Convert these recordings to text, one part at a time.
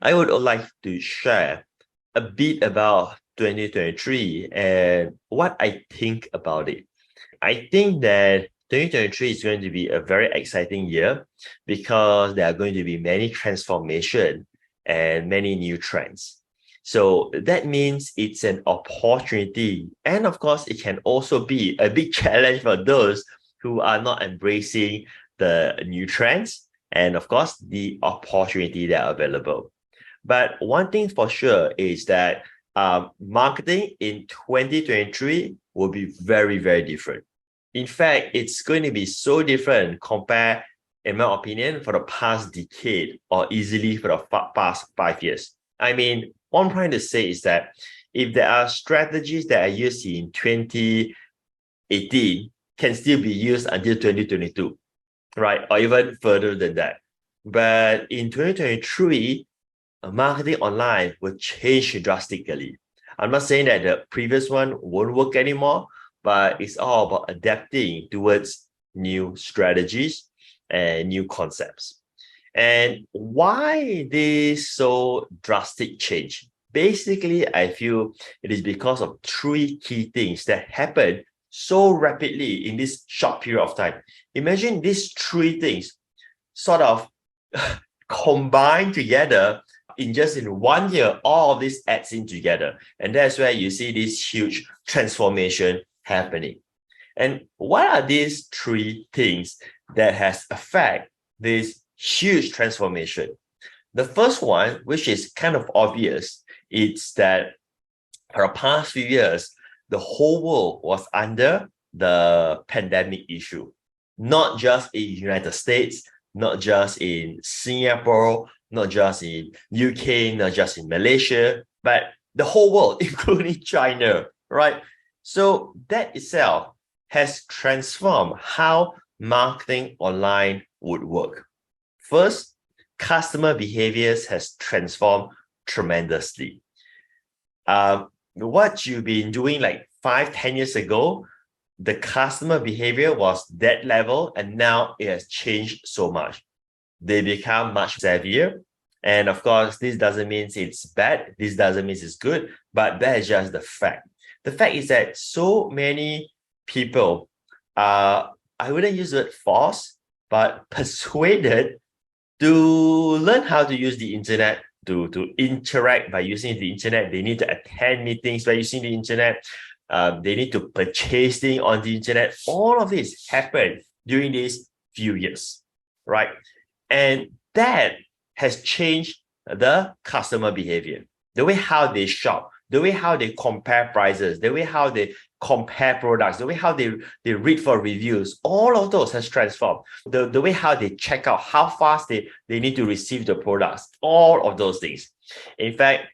I would like to share a bit about 2023 and what I think about it. I think that 2023 is going to be a very exciting year because there are going to be many transformation and many new trends. So that means it's an opportunity. And of course, it can also be a big challenge for those who are not embracing the new trends and of course the opportunity that are available. But one thing for sure is that marketing in 2023 will be very, very different. In fact, it's going to be so different compared, in my opinion, for the past decade or easily for the past 5 years. I mean, one point to say is that if there are strategies that are used in 2018 can still be used until 2022, right? Or even further than that. But in 2023, marketing online will change drastically. I'm not saying that the previous one won't work anymore, but it's all about adapting towards new strategies and new concepts. And why this so drastic change? Basically, I feel it is because of three key things that happen so rapidly in this short period of time. Imagine these three things sort of combined together in 1 year. All of this adds in together, and that's where you see this huge transformation happening. And what are these three things that has affect this huge transformation? The first one, which is kind of obvious, it's that for the past few years, the whole world was under the pandemic issue, not just in United States, not just in Singapore, not just in UK, not just in Malaysia, but the whole world, including China, right? So that itself has transformed how marketing online would work. First, customer behaviors has transformed tremendously. What you've been doing like 5-10 years ago, the customer behavior was that level, and now it has changed so much. They become much savvier. And of course, this doesn't mean it's bad. This doesn't mean it's good, but that is just the fact. The fact is that so many people are, I wouldn't use the word forced, but persuaded to learn how to use the internet, to interact by using the internet. They need to attend meetings by using the internet. They need to purchase things on the internet. All of this happened during these few years, right? And that has changed the customer behavior, the way how they shop, the way how they compare prices, the way how they compare products, the way how they read for reviews. All of those has transformed. The way how they check out, how fast they need to receive the products, all of those things. In fact,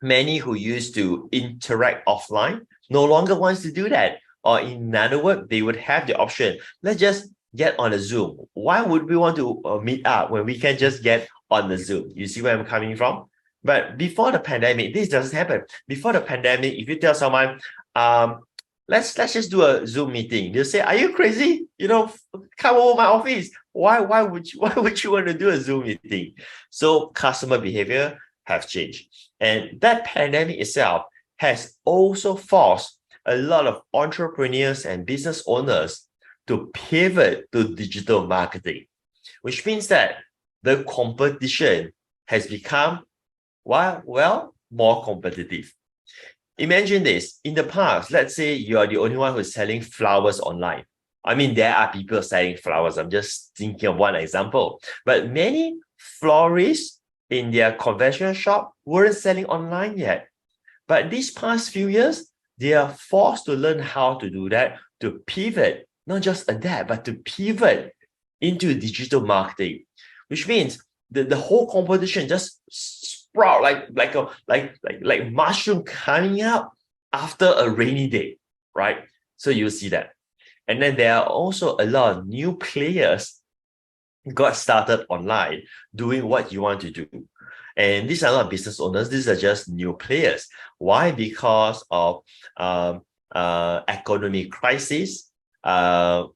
many who used to interact offline no longer wants to do that. Or in other words, they would have the option, let's just get on a Zoom. Why would we want to meet up when we can just get on the Zoom? You see where I'm coming from? But before the pandemic, this doesn't happen. Before the pandemic, if you tell someone, let's just do a Zoom meeting, they'll say, are you crazy? Come over my office. Why would you want to do a Zoom meeting? So customer behavior have changed. And that pandemic itself has also forced a lot of entrepreneurs and business owners to pivot to digital marketing, which means that the competition has become, more competitive. Imagine this. In the past, let's say you are the only one who's selling flowers online. I mean, there are people selling flowers. I'm just thinking of one example. But many florists in their conventional shop weren't selling online yet. But these past few years, they are forced to learn how to do that, to pivot, not just adapt, but to pivot into digital marketing, which means the whole competition just sprout like mushroom coming up after a rainy day, right? So you see that. And then there are also a lot of new players got started online doing what you want to do. And these are not business owners, these are just new players. Why? Because of economic crisis,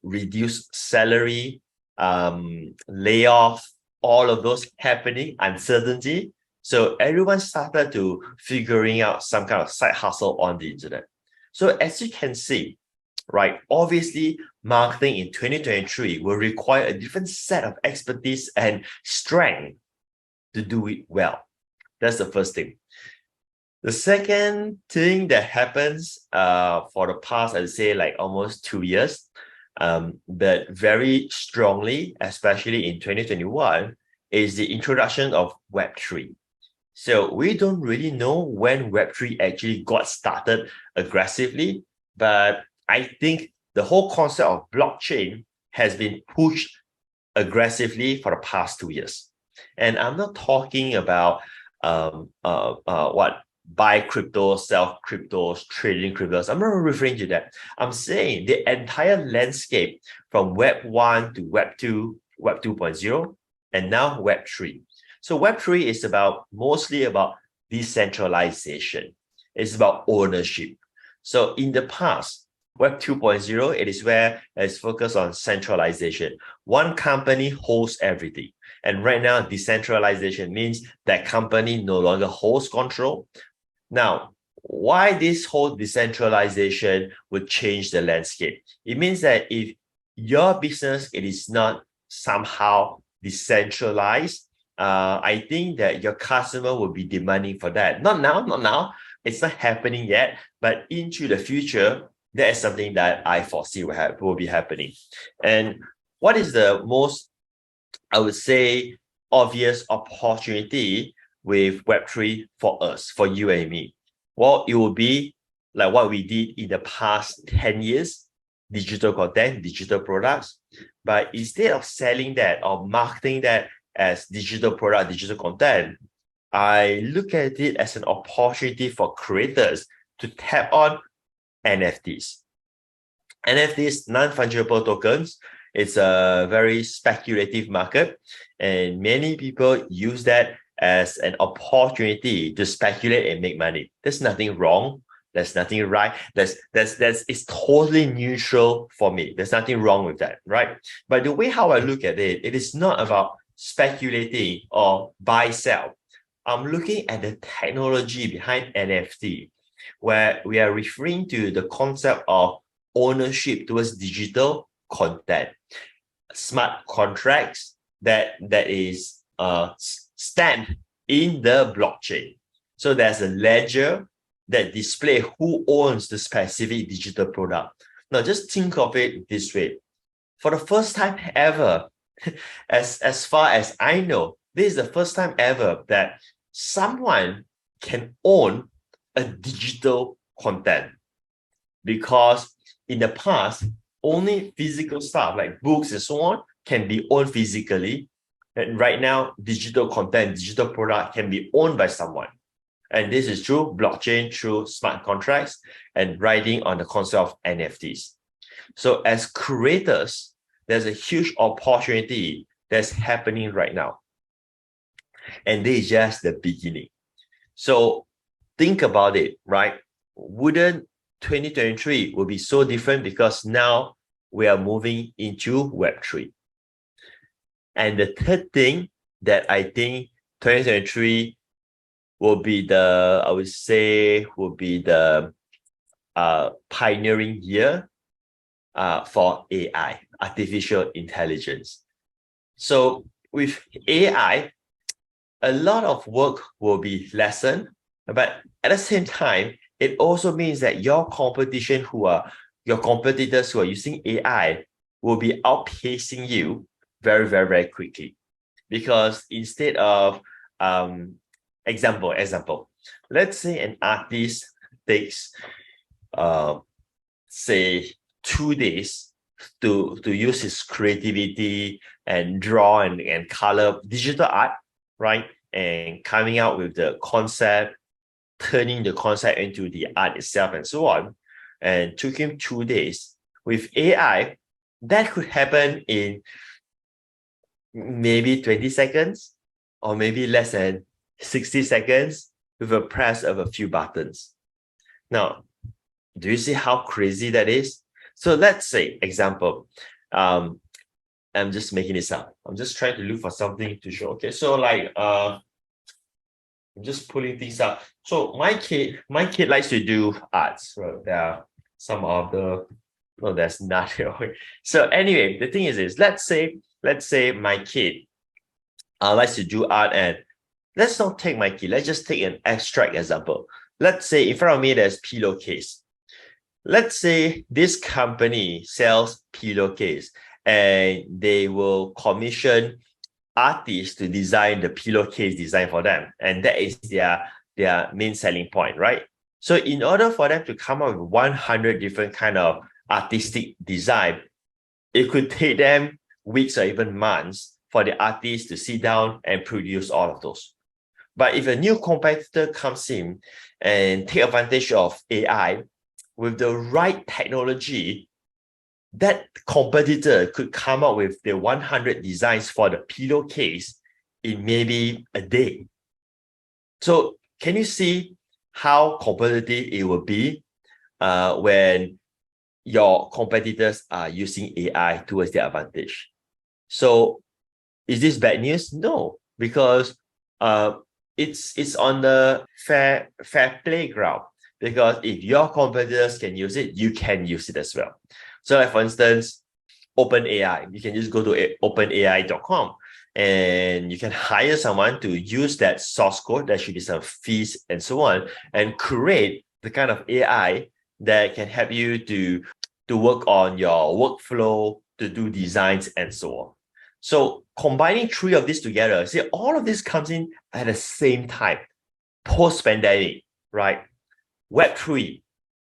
reduced salary, layoff, all of those happening, uncertainty. So everyone started to figuring out some kind of side hustle on the internet. So as you can see, right, obviously marketing in 2023 will require a different set of expertise and strength to do it well. That's the first thing. The second thing that happens for the past, I'd say like almost 2 years, but very strongly, especially in 2021, is the introduction of Web3. So we don't really know when Web3 actually got started aggressively, but I think the whole concept of blockchain has been pushed aggressively for the past 2 years. And I'm not talking about what buy crypto, sell cryptos, trading cryptos. I'm not referring to that. I'm saying the entire landscape from Web 1 to Web 2, Web 2.0, and now Web 3. So Web 3 is mostly about decentralization. It's about ownership. So in the past, Web 2.0, it is where it's focused on centralization. One company holds everything. And right now, decentralization means that company no longer holds control. Now, why this whole decentralization would change the landscape? It means that if your business, it is not somehow decentralized, I think that your customer will be demanding for that. Not now. It's not happening yet, but into the future, that is something that I foresee will be happening. And what is the most, I would say, obvious opportunity with Web3 for us, for you and me? Well, it will be like what we did in the past 10 years, digital content, digital products. But instead of selling that or marketing that as digital product, digital content, I look at it as an opportunity for creators to tap on NFTs. NFTs, non-fungible tokens, it's a very speculative market, and many people use that as an opportunity to speculate and make money. There's nothing wrong. There's nothing right. It's totally neutral for me. There's nothing wrong with that, right? But the way how I look at it, it is not about speculating or buy sell. I'm looking at the technology behind NFT, where we are referring to the concept of ownership towards digital content, smart contracts that is stamped in the blockchain. So there's a ledger that display who owns the specific digital product. Now, just think of it this way. For the first time ever, as far as I know, this is the first time ever that someone can own a digital content. Because in the past, only physical stuff like books and so on can be owned physically. And right now, digital content, digital product can be owned by someone. And this is through blockchain, through smart contracts, and riding on the concept of NFTs. So as creators, there's a huge opportunity that's happening right now. And this is just the beginning. So think about it, right? Wouldn't 2023 will be so different because now we are moving into Web3. And the third thing that I think 2023 will be the, I would say, will be the pioneering year for AI, artificial intelligence. So with AI, a lot of work will be lessened, but at the same time, it also means that your competitors who are using AI will be outpacing you very, very, very quickly. Because instead of example, let's say an artist takes say 2 days to use his creativity and draw and color digital art, right? And coming out with the concept, turning the concept into the art itself and so on, and took him 2 days. With AI, that could happen in maybe 20 seconds or maybe less than 60 seconds with a press of a few buttons. Now, do you see how crazy that is? So let's say, example, I'm just making this up. I'm just trying to look for something to show. Okay, so like I'm just pulling things up. So my kid likes to do arts. So there are some of the no, there's nothing. So anyway, the thing is let's say my kid likes to do art, and let's not take my kid. Let's just take an abstract example. Let's say in front of me there's pillowcase. Let's say this company sells pillowcase and they will commission artists to design the pillowcase design for them. And that is their main selling point, right? So in order for them to come up with 100 different kind of artistic design, it could take them weeks or even months for the artists to sit down and produce all of those. But if a new competitor comes in and take advantage of AI with the right technology, that competitor could come up with the 100 designs for the pillowcase in maybe a day. So can you see how competitive it will be when your competitors are using AI towards their advantage? So is this bad news? No, because it's on the fair playground. Because if your competitors can use it, you can use it as well. So like for instance, OpenAI, you can just go to openai.com and you can hire someone to use that source code. There should be some fees and so on, and create the kind of AI that can help you to work on your workflow, to do designs and so on. So combining three of these together, see, all of this comes in at the same time, post-pandemic, right? Web3,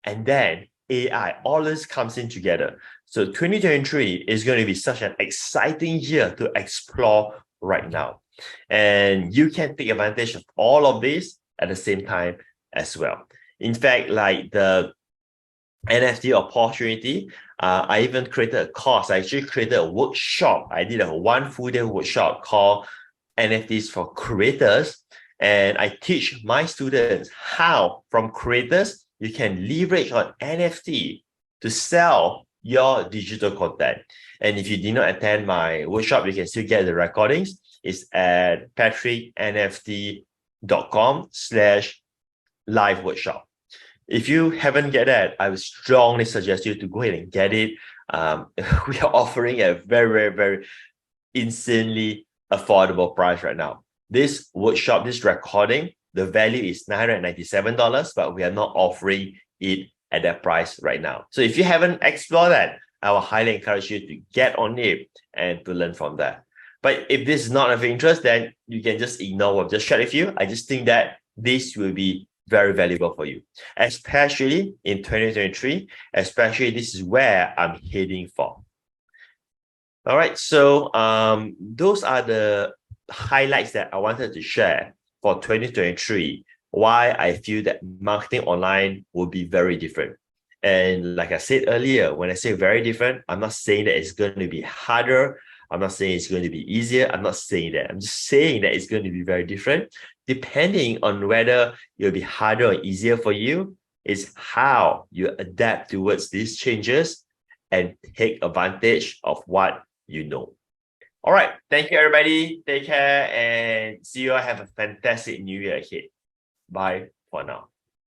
and then AI, all this comes in together. So 2023 is going to be such an exciting year to explore right now. And you can take advantage of all of this at the same time as well. In fact, like the NFT opportunity, I even created a course. I actually created a workshop. I did a 1 full day workshop called NFTs for Creators. And I teach my students how, from creators, you can leverage on NFT to sell your digital content. And if you did not attend my workshop, you can still get the recordings. It's at patricnft.com/live workshop. If you haven't get that, I would strongly suggest you to go ahead and get it. We are offering a very, very, very insanely affordable price right now. This workshop, this recording, the value is $997, but we are not offering it at that price right now. So if you haven't explored that, I will highly encourage you to get on it and to learn from that. But if this is not of interest, then you can just ignore what I've just shared with you. I just think that this will be very valuable for you, especially in 2023, especially this is where I'm heading for. All right, so those are the highlights that I wanted to share for 2023, why I feel that marketing online will be very different. And like I said earlier, when I say very different, I'm not saying that it's going to be harder. I'm not saying it's going to be easier. I'm not saying that. I'm just saying that it's going to be very different. Depending on whether it'll be harder or easier for you, is how you adapt towards these changes and take advantage of what you know. All right. Thank you, everybody. Take care and see you all. Have a fantastic new year ahead. Bye for now.